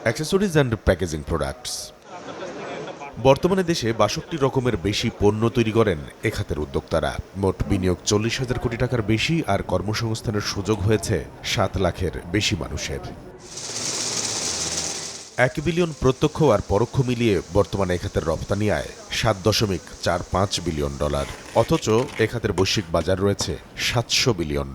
Accessories and packaging products. বর্তমানে দেশে ৬২ রকমের বেশি পণ্য তৈরি করেন এ খাতের উদ্যোক্তারা। মোট বিনিয়োগ ৪০,০০০ কোটি টাকার বেশি, আর কর্মসংস্থানের সুযোগ হয়েছে ৭ লাখের বেশি মানুষের। ১ বিলিয়ন প্রত্যক্ষ আর পরোক্ষ মিলিয়ে বর্তমানে এ খাতের রপ্তানি আয় $৭.৪৫ বিলিয়ন। অথচ এ খাতের বৈশ্বিক বাজার রয়েছে $৭০০ বিলিয়ন।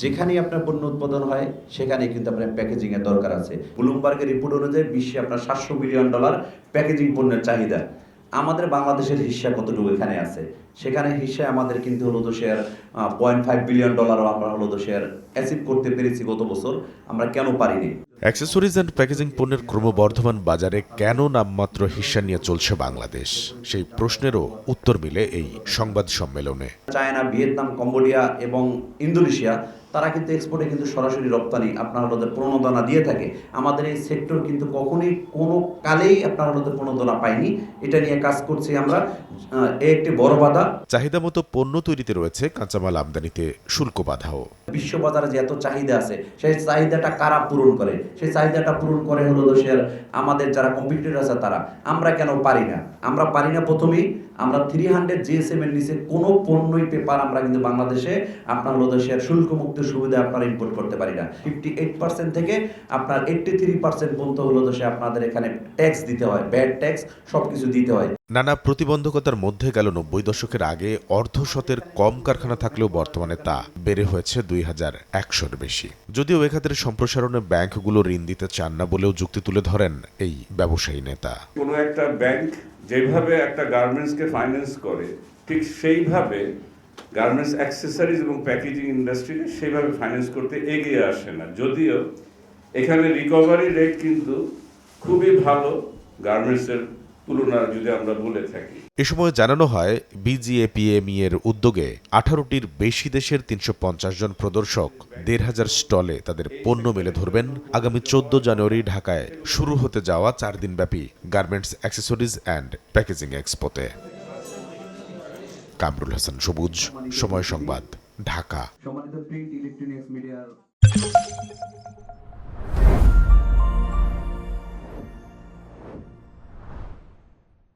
যেখানেই আপনার পণ্য উৎপাদন হয় সেখানেই কিন্তু আপনার প্যাকেজিং এর দরকার আছে। ব্লুমবার্গের রিপোর্ট অনুযায়ী বিশ্বে আপনার $৭০০ বিলিয়ন প্যাকেজিং পণ্যের চাহিদা। আমাদের বাংলাদেশের হিস্সা কতটুকু এখানে আছে? সেখানে হিস্সায় আমাদের কিন্তু হলো তো শেয়ার $0.5 বিলিয়ন আমরা হলো তো শেয়ার অ্যাচিভ করতে পেরেছি গত বছর। আমরা কেন পারিনি? অ্যাক্সেসরিজ অ্যান্ড প্যাকেজিং পণ্যের ক্রমবর্ধমান বাজারে কেন নামমাত্র হিস্সা নিয়ে চলছে বাংলাদেশ, সেই প্রশ্নেরও উত্তর মিলে এই সংবাদ সম্মেলনে। চায়না, ভিয়েতনাম, কম্বোডিয়া এবং ইন্দোনেশিয়া তারা কিন্তু এক্সপোর্টে কিন্তু সরাসরি রপ্তানি আপনার হলো প্রণোদনা দিয়ে থাকে। আমাদের এই সেক্টর কিন্তু কখনোই কোনো কালেই আপনার হলো প্রণোদনা পায়নি। এটা নিয়ে কাজ করছি আমরা, একটি বড় বাধা। চাহিদা মতো পণ্য তৈরিতে রয়েছে কাঁচামাল আমদানিতে শুল্ক বাধাও। বিশ্ববাজারে যে এত চাহিদা আছে, সেই চাহিদাটা কারা পূরণ করে? সেই চাহিদাটা পূরণ করে হলো শেয়ার আমাদের যারা কম্পিটিটর আছে তারা। আমরা কেন পারি না? আমরা পারি না প্রথমেই আমরা 300 GSM এর নিচে কোনো পণ্যই পেপার আমরা কিন্তু বাংলাদেশে আপনার হলো শেয়ার শুল্ক মুক্ত সুবিধা আপনারা ইম্পোর্ট করতে পারি না। 58% থেকে আপনার 83% পর্যন্ত হলো সে আপনাদের এখানে ট্যাক্স দিতে হয়, ব্যাড ট্যাক্স সবকিছু দিতে হয়। নানা প্রতিবন্ধকতার মধ্যে গেল ৯০ দশকের আগে অর্ধশতের কম কারখানা থাকলেও বর্তমানে তা বেড়ে হয়েছে ২,১০০-র বেশি। যদিও এ খাতের সম্প্রসারণে ব্যাংকগুলো ঋণ দিতে চান না বলেও যুক্তি তুলে ধরেন এই ব্যবসায়ী নেতা। কোনো একটা ব্যাংক যেভাবে একটা গার্মেন্টসকে ফাইন্যান্স করে, ঠিক সেইভাবে গার্মেন্টস অ্যাক্সেসরিজ এবং প্যাকেজিং ইন্ডাস্ট্রিকে সেইভাবে ফাইন্যান্স করতে এগিয়ে আসে না। যদিও এখানে রিকভারি রেট কিন্তু খুবই ভালো গার্মেন্টসের তুলনা যদি আমরা বলে থাকি। এ সময় জানানো হয়, বিজিএপিএমই এর উদ্যোগে 18টির বেশি দেশের ৩৫০ জন প্রদর্শক ১,৫০০ স্টলে তাদের পণ্য মেলে ধরবেন আগামী ১৪ জানুয়ারি ঢাকায় শুরু হতে যাওয়া ৪ দিনব্যাপী গার্মেন্টস অ্যাক্সেসরিজ অ্যান্ড প্যাকেজিং এক্সপোতে। কামরুল হাসান সবুজ, সময় সংবাদ, ঢাকা।